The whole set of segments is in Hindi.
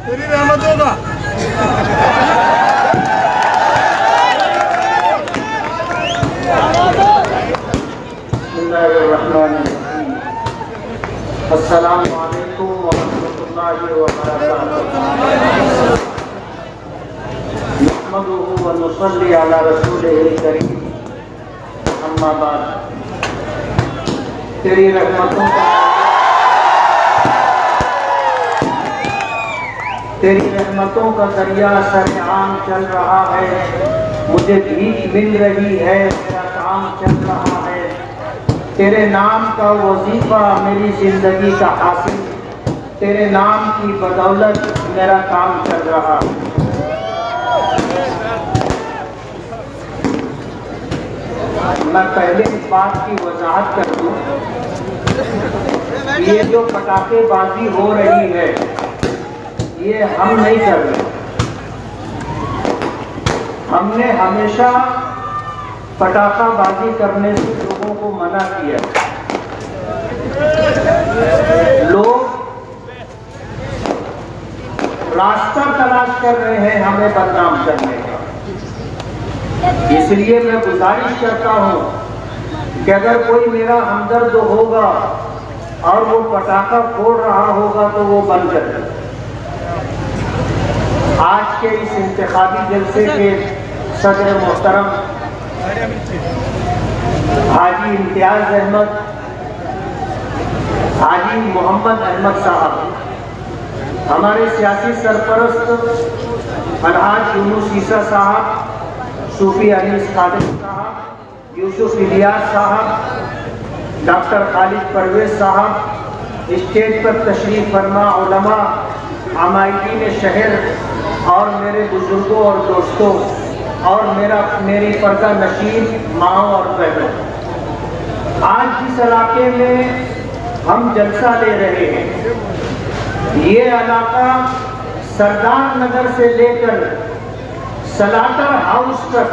तेरी रहमत होगा। अस्सलामु अलैकुम व रहमतुल्लाहि व बरकातुहू। नहमदुहु व नुसल्ली अला रसूलिहिल करीम। अम्मा बाद। तेरी रहमतों का दरिया सरेआम चल रहा है। मुझे भीख मिल रही है, मेरा काम चल रहा है। तेरे नाम का वजीफा मेरी जिंदगी का हासिल, तेरे नाम की बदौलत मेरा काम चल रहा है। मैं पहले इस बात की वजाहत कर दूं, ये जो पटाखेबाजी हो रही है ये हम नहीं कर रहे। हमने हमेशा पटाखाबाजी करने से लोगों को मना किया। लोग रास्ता तलाश कर रहे हैं हमें बदनाम करने का। इसलिए मैं गुजारिश करता हूं कि अगर कोई मेरा हमदर्द होगा और वो पटाखा फोड़ रहा होगा तो वो बंद कर दे। आज के इस इंतखाबी जलसे के सदर मोहतरम हाजी इम्तियाज अहमद, हाजी मोहम्मद अहमद साहब, हमारे सियासी सरपरस्त अलहाज यूनुस ईसा साहब, सूफी अनीस कादिर साहब, यूसुफ इलियास साहब, डॉक्टर खालिद परवेज साहब, स्टेज पर तशरीफ फरमा उलमा, अमायदीन शहर और मेरे बुजुर्गों और दोस्तों और मेरी पर्दा नशीन माओ और बहनों, आज जिस इलाके में हम जलसा ले रहे हैं ये इलाका सरदार नगर से लेकर सलाटर हाउस तक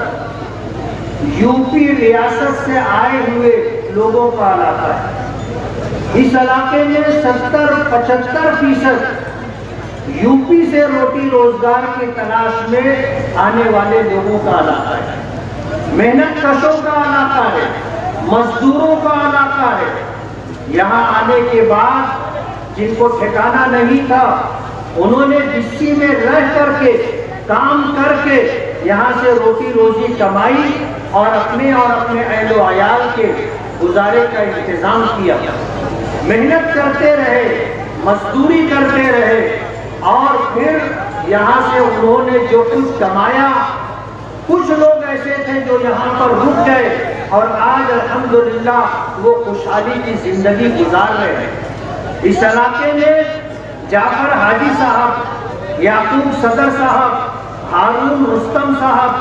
यूपी रियासत से आए हुए लोगों का इलाका है। इस इलाके में 70-75% यूपी से रोटी रोजगार की तलाश में आने वाले लोगों का इलाका है। मेहनत कशों का इलाका है, मजदूरों का इलाका है। यहाँ आने के बाद जिनको ठिकाना नहीं था उन्होंने डिस्सी में रह करके काम करके यहाँ से रोटी रोजी कमाई और अपने अहलो अयाल के गुजारे का इंतजाम किया। मेहनत करते रहे, मजदूरी करते रहे और फिर यहाँ से उन्होंने जो कुछ कमाया, कुछ लोग ऐसे थे जो यहाँ पर रुक गए और आज अल्हम्दुलिल्लाह वो खुशहाली की जिंदगी गुजार रहे हैं। इस इलाके में जाफर हाजी साहब, याकूब सदर साहब, हारून रुस्तम साहब,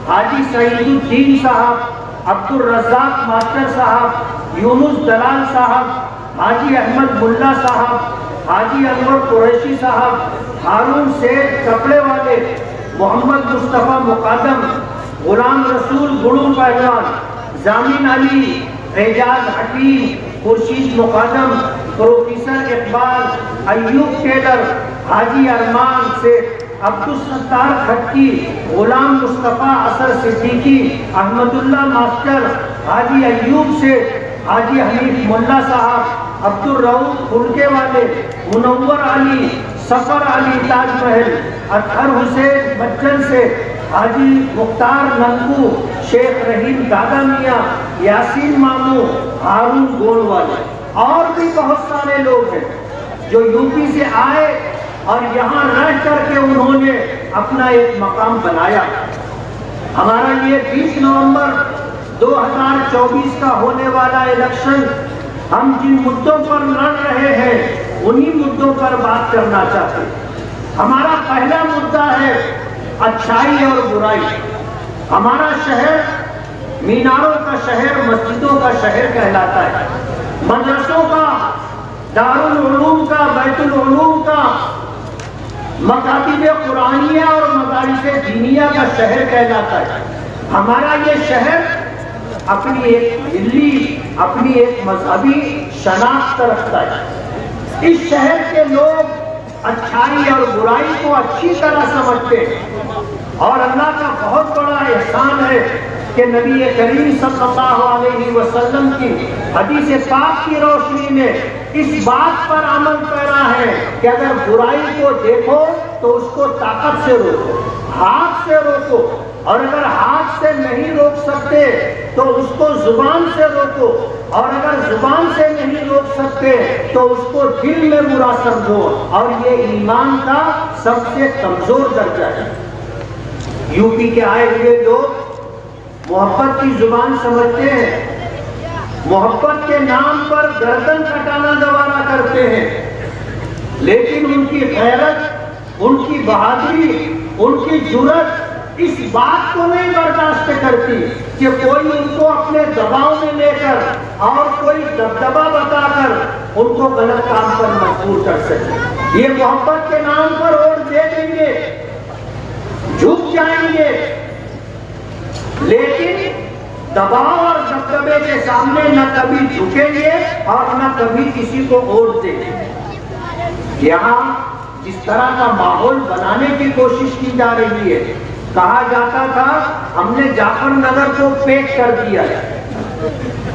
हाजी सईदुद्दीन साहब, अब्दुल रज़ाक मास्टर साहब, यूनुस दलाल साहब, हाजी अहमद मुल्ला साहब, हाजी अनवर कुरैशी साहब, हारून शेख कपड़े वाले, मोहम्मद मुस्तफ़ा मुकादम, गुलाम रसूल गुड़ू पहलवान, जामिन अली, एजाज हकीम, खुर्शीद मुकादम, प्रोफेसर इकबाल, अयूब टेलर, हाजी अरमान शेख, अब्दुल सत्तार खट्टी, गुलाम मुस्तफ़ा असर सिद्दीकी, अहमदुल्ला मास्टर, हाजी अयूब शेख, हाजी हनीफ मुल्ला साहब, अब्दुल रऊफ फुलके वाले, मुनव्वर अली, सफर अली ताजमहल, अतहर हुसैन बच्चन से, हाजी मुख्तार नंकू, शेख रहीम दादा मियाँ, यासीन मामू, हारून गोल वाले और भी बहुत सारे लोग हैं जो यूपी से आए और यहाँ रह करके उन्होंने अपना एक मकाम बनाया। हमारा ये 20 नवंबर 2024 का होने वाला इलेक्शन, हम जिन मुद्दों पर लड़ रहे हैं उन्हीं मुद्दों पर बात करना चाहते हैं। हमारा पहला मुद्दा है अच्छाई और बुराई। हमारा शहर मीनारों का शहर, मस्जिदों का शहर कहलाता है, मदरसों का, दारुल उलूम का, बैतुल उलूम का, मकातिब कुरानिया और मदारिस दीनिया का शहर कहलाता है। हमारा ये शहर अपनी एक मिली, अपनी एक मजहबी शनाख्त रखता है। इस शहर के लोग अच्छाई और बुराई को अच्छी तरह समझते हैं। और अल्लाह का बहुत बड़ा एहसान है कि नबी करीम सल्लल्लाहु अलैहि वसल्लम की हदीस पाक की रोशनी में इस बात पर अमल पैरा है कि अगर बुराई को देखो तो उसको ताकत से रोको, हाथ से रोको, और अगर हाथ से नहीं रोक सकते तो उसको जुबान से रोको, और अगर जुबान से नहीं रोक सकते तो उसको दिल में बुरा समझो। और ये ईमान का सबसे कमजोर दर्जा है। यूपी के आए हुए लोग मोहब्बत की जुबान समझते हैं, मोहब्बत के नाम पर गर्दन कटाना गवारा करते हैं, लेकिन उनकी गैरत, उनकी बहादुरी, उनकी जुर्रत इस बात को नहीं बर्दाश्त करती कि कोई उनको अपने दबाव में लेकर और कोई दबदबा बताकर उनको गलत काम पर मजबूर कर सके। ये मोहब्बत के नाम पर वोट दे देंगे, झुक जाएंगे, लेकिन दबाव और दबदबे के सामने न कभी झुकेंगे और न कभी किसी को वोट देंगे। यहाँ जिस तरह का माहौल बनाने की कोशिश की जा रही है, कहा जाता था हमने जाफर नगर को पैक कर दिया है,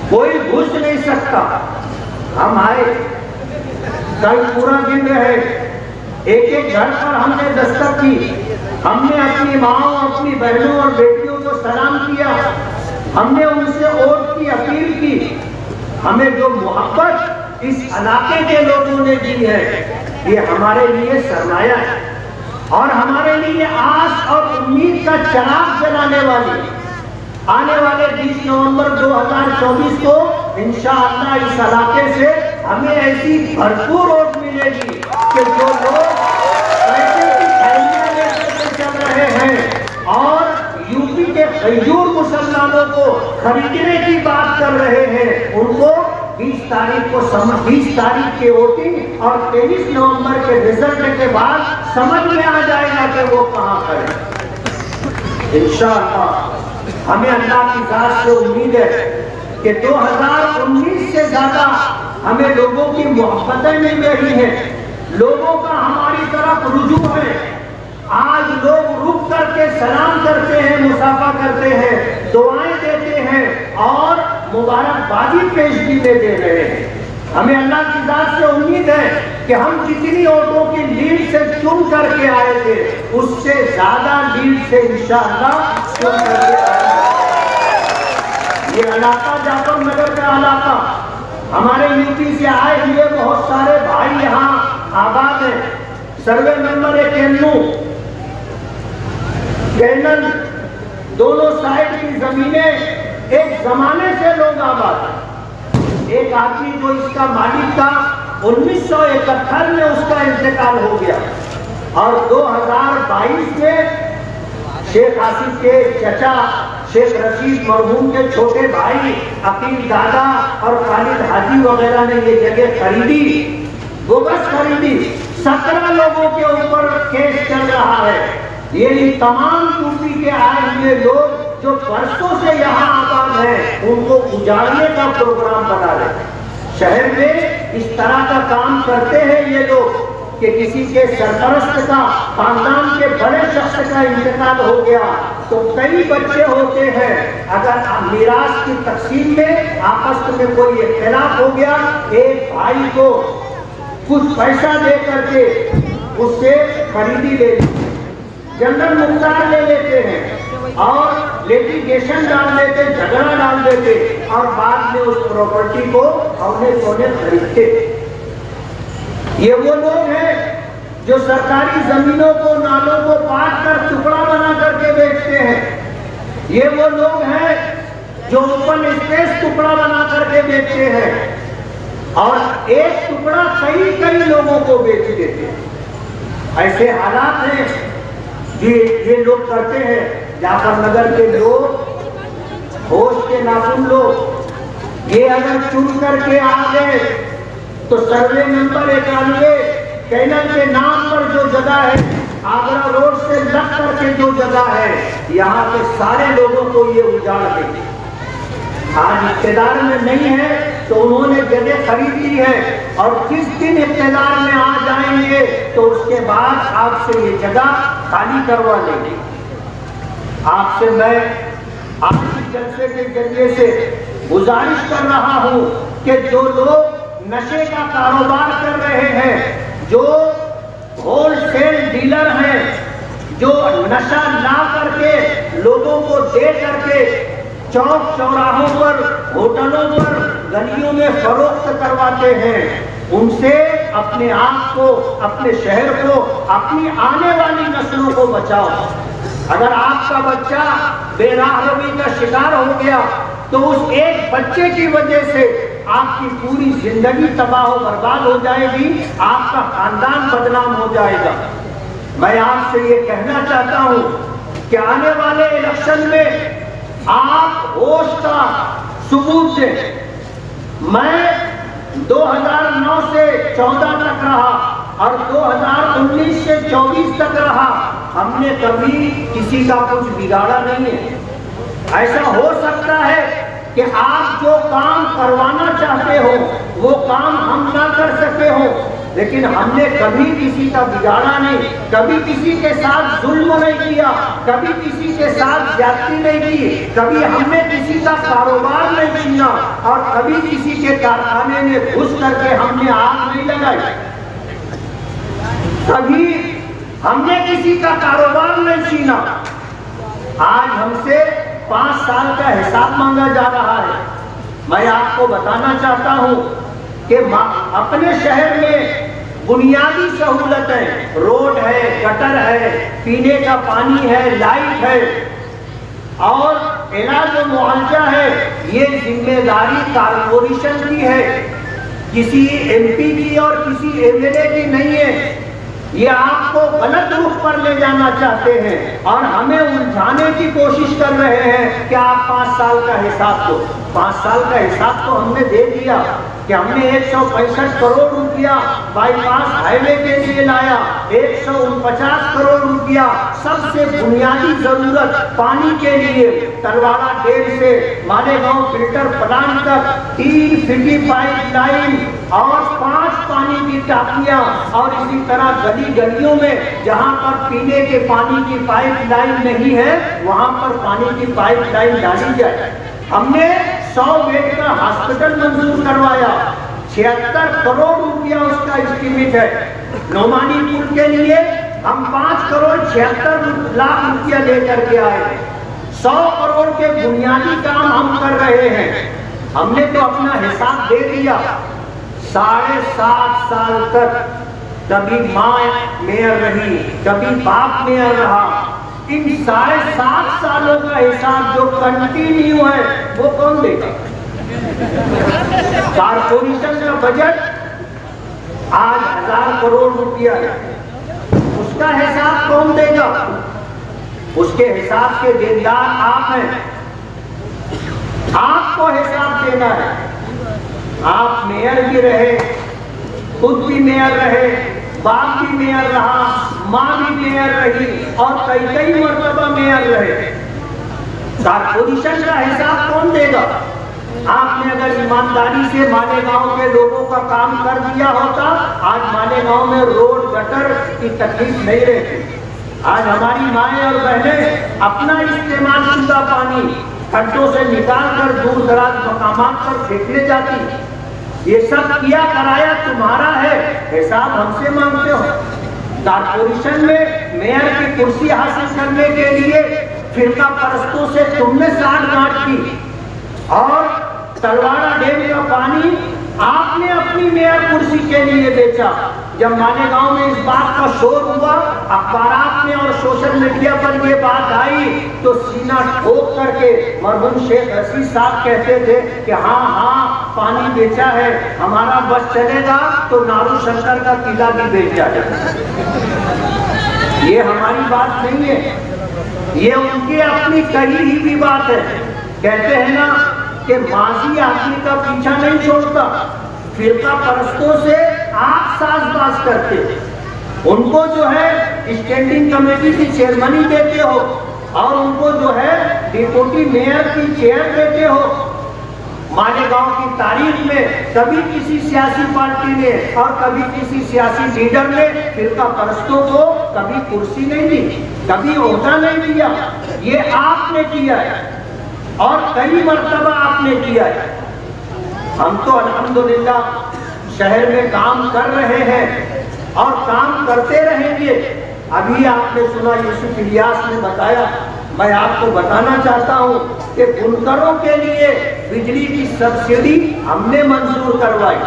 कोई घुस नहीं सकता। हम आए, कल पूरा दिन रहे, एक एक घर पर हमने दस्तक की, हमने अपनी माओ, अपनी बहनों और बेटियों को सलाम किया, हमने उनसे वोट की अपील की। हमें जो मोहब्बत इस इलाके के लोगों ने दी है, ये हमारे लिए सरमाया है और हमारे लिए आस और उम्मीद का चिराग जलाने वाली। आने वाले 20 नवंबर 2024 को इंशाअल्लाह इस इलाके से हमें ऐसी भरपूर वोट मिलेगी कि जो लोग पैसे की थैलियां लेकर चल रहे हैं और यूपी के गैर मुसलमानों को खरीदने की बात कर रहे हैं, उनको 20 तारीख के वोटिंग और 23 नवंबर के रिजल्ट के बाद समझ में आ जाएगा कि वो कहां करें। इंशाअल्लाह हमें अल्लाह की जात से उम्मीद है कि 2019 से ज्यादा हमें लोगों की मोहब्बतें मिल रही हैं, लोगों का हमारी तरफ रुजू है। आज लोग रुक करके सलाम करते हैं, मुसाफा करते हैं, दुआएं देते हैं और मुबारकबादी पेशगी में दे रहे हैं। हमें अल्लाह की जात से उम्मीद है कि हम जितनी वोटों की लीड से चुन करके आए थे, उससे ज्यादा लीड से इंशाअल्लाह चुन करके आए। ये इलाका जाफर नगर का इलाका, हमारे यूपी से आए हुए बहुत सारे भाई यहाँ आबाद है। सर्वे नंबर 1 कैनल दोनों साइड की जमीनें एक जमाने से लोग आबाद हैं। एक आदमी जो इसका मालिक था 1971 में उसका इंतकाल हो गया और 2022 में शेख आसिफ के चचा शेख रशीद मरहूम के छोटे भाई अकील दादा और खालिद हाजी वगैरह ने ये जगह खरीदी, बोगस खरीदी। 17 लोगों के ऊपर केस चल रहा है। ये तमाम यूपी के आए हुए लोग जो वर्षों से यहाँ आबाद हैं, उनको उजाड़ने का प्रोग्राम बना रहे। शहर में इस तरह का काम करते हैं ये लोग कि किसी के सरपरस्त का, खानदान के बड़े शख्स का इंतकाल हो गया तो कई बच्चे होते हैं, अगर मिरास की तकसीम में आपस में कोई इख्तिलाफ हो गया, एक भाई को कुछ पैसा दे करके उससे खरीदी ले, जनरल मुख्तार ले लेते हैं और लिटिगेशन डाल देते, झगड़ा डाल देते और बाद में उस प्रॉपर्टी को औने पौने खरीदते। ये वो लोग हैं जो सरकारी जमीनों को, नालों को पाट कर टुकड़ा बना करके बेचते हैं। ये वो लोग हैं जो ओपन स्पेस टुकड़ा बना करके बेचते हैं और एक टुकड़ा कई लोगों को बेच देते हैं। ऐसे हालात हैं ये लोग करते हैं। जाफर नगर के लोग, होश के नाखून लोग, ये अगर चुन करके आ गए तो सर्वे नंबर 91 कैनल के नाम पर जो जगह है, आगरा रोड से लग करके जो जगह है, यहाँ के सारे लोगों को ये उजाड़ देंगे। आज इख्तियार में नहीं है तो उन्होंने जगह खरीद ली है और जिस दिन इख्तियार में आ जाएंगे तो उसके बाद आपसे ये जगह खाली करवा लेंगे। आपसे मैं आज इस जलसे के जरिए से गुजारिश कर रहा हूं कि जो लोग नशे का कारोबार कर रहे हैं, जो होलसेल डीलर हैं, जो नशा ला करके लोगों को दे करके चौक चौराहों पर, होटलों पर, गलियों में फरोख्त करवाते हैं, उनसे अपने आप को, अपने शहर को, अपनी आने वाली नस्लों को बचाओ। अगर आपका बच्चा बेराहवी का शिकार हो गया तो उस एक बच्चे की वजह से आपकी पूरी जिंदगी तबाह बर्बाद हो जाएगी, आपका खानदान बदनाम हो जाएगा। मैं आपसे ये कहना चाहता हूं कि आने वाले इलेक्शन में आप होश का सबूत दें। मैं 2009 से 14 तक रहा और 2019 से 24 तक रहा, हमने कभी किसी का कुछ बिगाड़ा नहीं है। ऐसा हो सकता है कि आप जो काम करवाना चाहते हो वो काम हम ना कर सके हो, लेकिन हमने कभी किसी का बिगाड़ा नहीं, कभी किसी के साथ जुल्म नहीं किया, कभी किसी के साथ ज्यादती नहीं की, कभी हमने किसी का कारोबार नहीं छीना और कभी किसी के कारखाने में घुस करके हमने आग नहीं लगाई, कभी हमने किसी का कारोबार नहीं छीना। आज हमसे 5 साल का हिसाब मांगा जा रहा है। मैं आपको बताना चाहता हूं कि अपने शहर में बुनियादी सहूलतें, रोड है, गटर है, पीने का पानी है, लाइट है और इलाज और मुआवजा है, ये जिम्मेदारी कारपोरेशन की है, किसी एमपी की और किसी एमएलए की नहीं है। ये आपको गलत रुख पर ले जाना चाहते हैं और हमें उलझाने की कोशिश कर रहे हैं कि आप 5 साल का हिसाब दो। 5 साल का हिसाब तो हमने दे दिया कि हमने 165 करोड़ रुपया बाईपास हाईवे के लिए लाया, 149 करोड़ रुपया सबसे बुनियादी जरूरत पानी के लिए, तलवाड़ा डेम से मालेगांव फिल्टर प्लांट तक 3 फीटी पाइप लाइन और 5 पानी की टाकियां और इसी तरह गली गलियों में जहां पर पीने के पानी की पाइप लाइन नहीं है वहां पर पानी की पाइप लाइन डाली जाए। हमने 100 बेड का हॉस्पिटल मंजूर करवाया, 76 करोड़ रुपया उसका एस्टीमेट है। नोमानी पुल के लिए हम 5 करोड़ 76 लाख रुपया लेकर के आए। 100 करोड़ के बुनियादी काम हम कर रहे हैं। हमने तो अपना हिसाब दे दिया। 7.5 साल तक कभी माँ मेयर रही, कभी बाप मेयर रहा। इन 7.5 सालों का हिसाब जो कंटिन्यू है वो कौन देगा? कारपोरेशन का बजट आज 1000 करोड़ रुपया है, उसका हिसाब कौन देगा? उसके हिसाब के देनदार आप हैं, आपको हिसाब देना है। आप मेयर भी रहे, खुद भी मेयर रहे, बाप भी मेयर रहा, माँ भी मेयर रही और कई मरतबा मेयर रहे। कारपोरेशन का हिसाब कौन देगा? आपने अगर ईमानदारी से मालेगांव के लोगों का काम कर दिया होता, आज मालेगांव में रोड गटर की तकलीफ नहीं रहती। आज हमारी माएँ और बहनें अपना इस्तेमाल शुदा पानी खड्डों से निकाल कर दूर दराज मकामात पर फेंकने जाती। ये सब किया कराया तुम्हारा है, हिसाब हमसे मांगते हो। कारपोरेशन में मेयर की कुर्सी हासिल करने के लिए फिरका परस्तों से तुमने साठ-गांठ की और तलवाड़ा डैम का पानी आपने अपनी मेयर कुर्सी के लिए बेचा। जब मालेगांव में इस बात का शोर हुआ, अखबारात में और सोशल मीडिया पर ये बात आई तो सीना ठोक करके मरहूम शेख रशीद साहब कहते थे कि हाँ पानी बेचा है, हमारा बस चलेगा तो नारू शंकर का किला भी बेच जाएगा। ये हमारी बात नहीं है, ये उनकी अपनी कही ही भी बात है। कहते हैं ना कि माजी आदमी का पीछा नहीं छोड़ता। फिरका परस्तों से आप साजबाज करते, उनको जो है स्टैंडिंग कमेटी की चेयरमैनी देते हो और उनको जो है डिप्टी मेयर की चेयर देते हो। मालेगांव की तारीख में कभी किसी सियासी पार्टी ने और कभी किसी सियासी लीडर ने फिरका परस्तों को कभी कुर्सी नहीं दी, कभी ओहदा नहीं दिया। ये आपने किया है और कई मर्तबा आपने किया है। हम तो अल्हम्दुलिल्लाह शहर में काम कर रहे हैं और काम करते रहेंगे। अभी आपने सुना यूसुफ इलियास ने बताया, मैं आपको बताना चाहता हूं कि बुनकरों के लिए बिजली की सब्सिडी हमने मंजूर करवाई।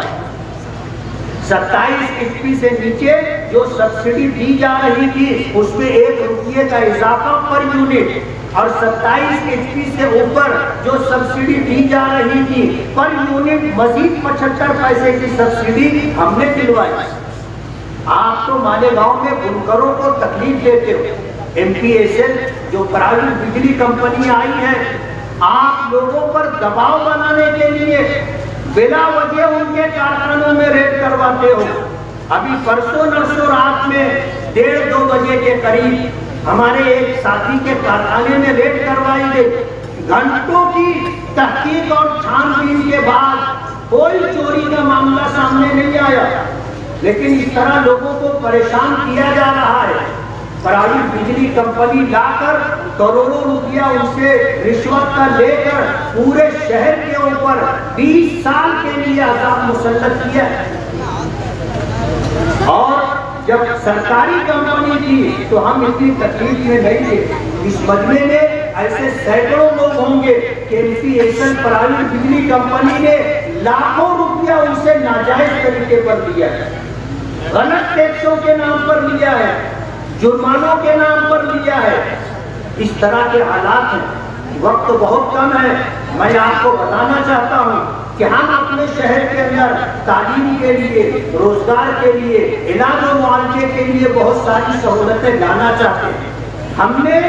27 HP से नीचे जो सब्सिडी दी जा रही थी उसमें 1 रुपये का इजाफा पर यूनिट और 27 HP से ऊपर जो सब्सिडी दी जा रही थी पर यूनिट मजीद 75 पैसे की सब्सिडी हमने दिलवाई। आप तो मालेगांव में बुनकरों को तकलीफ देते हो। MPSL जो प्राइवेट बिजली कंपनी आई है, आप लोगों पर दबाव बनाने के लिए बिना वजह उनके कारखानों में रेड करवाते हो। अभी परसों नरसों रात में 1:30-2 बजे के करीब हमारे एक साथी के कारखाने में रेड करवाई गई। घंटों की तहकीक और छानबीन के बाद कोई चोरी का मामला सामने नहीं आया, लेकिन इस तरह लोगों को परेशान किया जा रहा है। प्राइवेट बिजली कंपनी लाकर करोड़ों रुपया उनसे रिश्वत का लेकर पूरे शहर के ऊपर 20 साल के लिए अजाब मुसल्लत किया। और जब सरकारी कंपनी थी तो हम इतनी तकलीफ में नहीं थे। इस मजमे में ऐसे सैकड़ों लोग होंगे कि MPSL प्राइवेट बिजली कंपनी ने लाखों रुपया उनसे नाजायज तरीके पर लिया है, गलत टैक्सों के नाम पर लिया है, जुर्मानों के नाम पर लिया है। इस तरह के हालात हैं। वक्त बहुत कम है। मैं आपको बताना चाहता हूं कि हम अपने शहर के अंदर तालीम के लिए, रोजगार के लिए, इलाज और मुआवजे के लिए बहुत सारी सहूलतें लाना चाहते हैं। हमने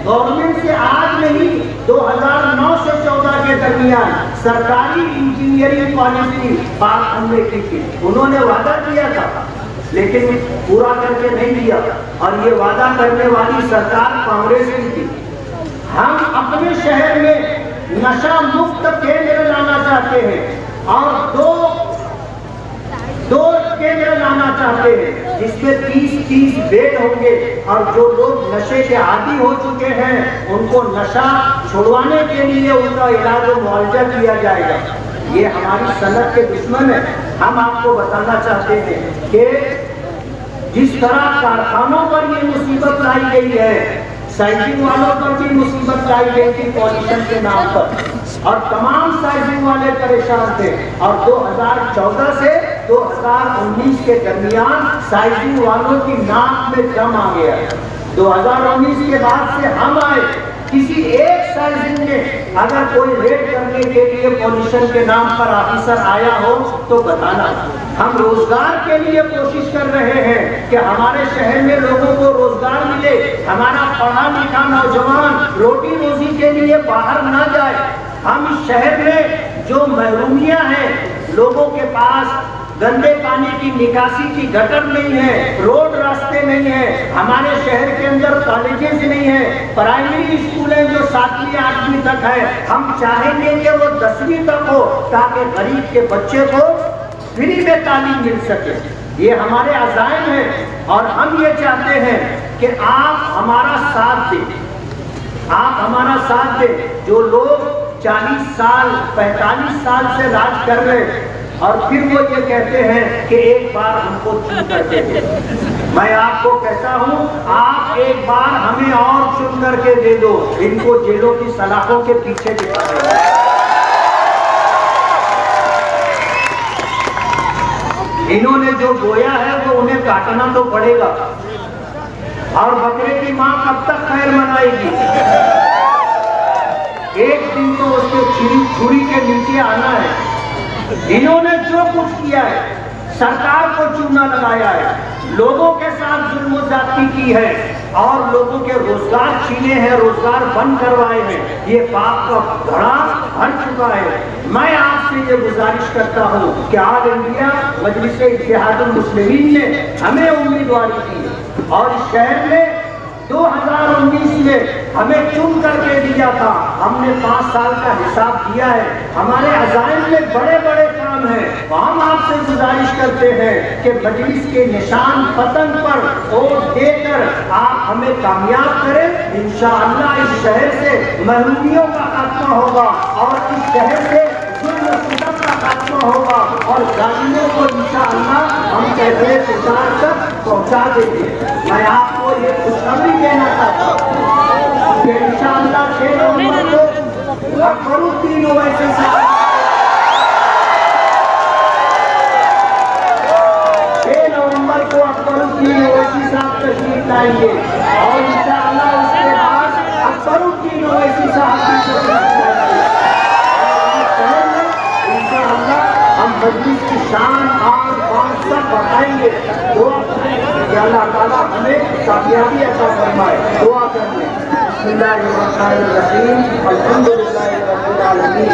गवर्नमेंट से आज नहीं 2009 से 14 के दरमियान सरकारी इंजीनियरिंग कॉलेज की बात हमने की थी। उन्होंने वादा किया था लेकिन पूरा करके नहीं दिया और ये वादा करने वाली सरकार कांग्रेस की थी। हम अपने शहर में नशा मुक्त केंद्र लाना चाहते हैं और दो केंद्र लाना चाहते हैं जिसमें 30 बेड होंगे और जो लोग नशे के आदी हो चुके हैं उनको नशा छुड़वाने के लिए उनका इलाज और मुआवजा किया जाएगा। ये हमारी सनत के दुश्मन है। हम आपको बताना चाहते हैं कि जिस तरह कारखानों पर ये मुसीबत लाई गई है, साइकिल वालों पर भी मुसीबत लाई गई थी पॉल्यूशन के नाम पर और तमाम साइकिल वाले परेशान थे। और 2014 से 2019 के दरमियान साइकिल वालों की नाक में दम आ गया। 2019 के बाद से हम आए, किसी एक साइकिल में अगर कोई रेड करने के लिए पॉल्यूशन के नाम पर ऑफिसर आया हो तो बताना। हम रोजगार के लिए कोशिश कर रहे हैं कि हमारे शहर में लोगों को रोजगार मिले, हमारा पढ़ा लिखा नौजवान रोटी रोजी के लिए बाहर ना जाए। हम इस शहर में जो महरूमियां हैं, लोगों के पास गंदे पानी की निकासी की गटर नहीं है, रोड रास्ते नहीं है, हमारे शहर के अंदर कॉलेजेस नहीं है, प्राइमरी स्कूल है जो 7वीं 8वीं तक है। हम चाहेंगे कि वो 10वीं तक हो ताकि गरीब के बच्चे को फ्री में तालीम मिल सके। ये हमारे अज़ाइम है और हम ये चाहते हैं कि आप हमारा साथ दें, आप हमारा साथ दें। जो लोग 40 साल 45 साल से राज कर रहे हैं और फिर वो ये कहते हैं कि एक बार हमको चुन करके दे। मैं आपको कहता हूं, आप एक बार हमें और चुन करके दे दो, इनको जेलों की सलाखों के पीछे दिखा दो। इन्होंने जो बोया है वो उन्हें काटना तो पड़ेगा और बकरे की मां कब तक खैर मनाएगी? एक दिन तो उसके छुरी के नीचे आना है। इन्होंने जो कुछ किया है, सरकार को चूना लगाया है, लोगों के साथ जुल्म ज्यादती की है और लोगों के रोजगार छीने हैं, रोजगार बंद करवाए हैं। ये पाप का घड़ा भर चुका है। मैं आपसे ये गुजारिश करता हूँ कि ऑल इंडिया मजलिस इत्तेहादुल मुस्लिमीन ने हमें उम्मीदवारी की और इस शहर में 2019 में हमें चुन करके दिया था हमने 5 साल का हिसाब किया है, हमारे अज़ाइम में बड़े बड़े काम हैं। हम आपसे गुजारिश करते हैं कि मजलिस के निशान पतन पर वोट देकर आप हमें कामयाब करें। इंशाअल्लाह इस शहर से महरूमियों का खात्मा होगा और इस शहर से जुल्म सितम का खात्मा होगा और जालिमों को इंशाअल्लाह हम कहते पुकार तक पहुंचा देंगे। मैं आपको ये खुशखबरी देना चाहता हूँ कि इंशाअल्लाह 6 नवंबर को अकबरुद्दीन ओवैसी साहब 6 नवंबर को अकबरुद्दीन ओवैसी साहब तशरीफ लाएंगे और इंशाअल्लाह उसके बाद अकबरुद्दीन ओवैसी साहब की तशरीफ लाएंगे। हम मजलिस की शान और बात सब बताएंगे। दुआ करें कि अल्लाह ताला हमें कामयाबी अता फरमाए। दुआ करने बिस्मिल्लाहिर्रहमानिर्रहीम अल्हम्दुलिल्लाहि रब्बिल आलमीन।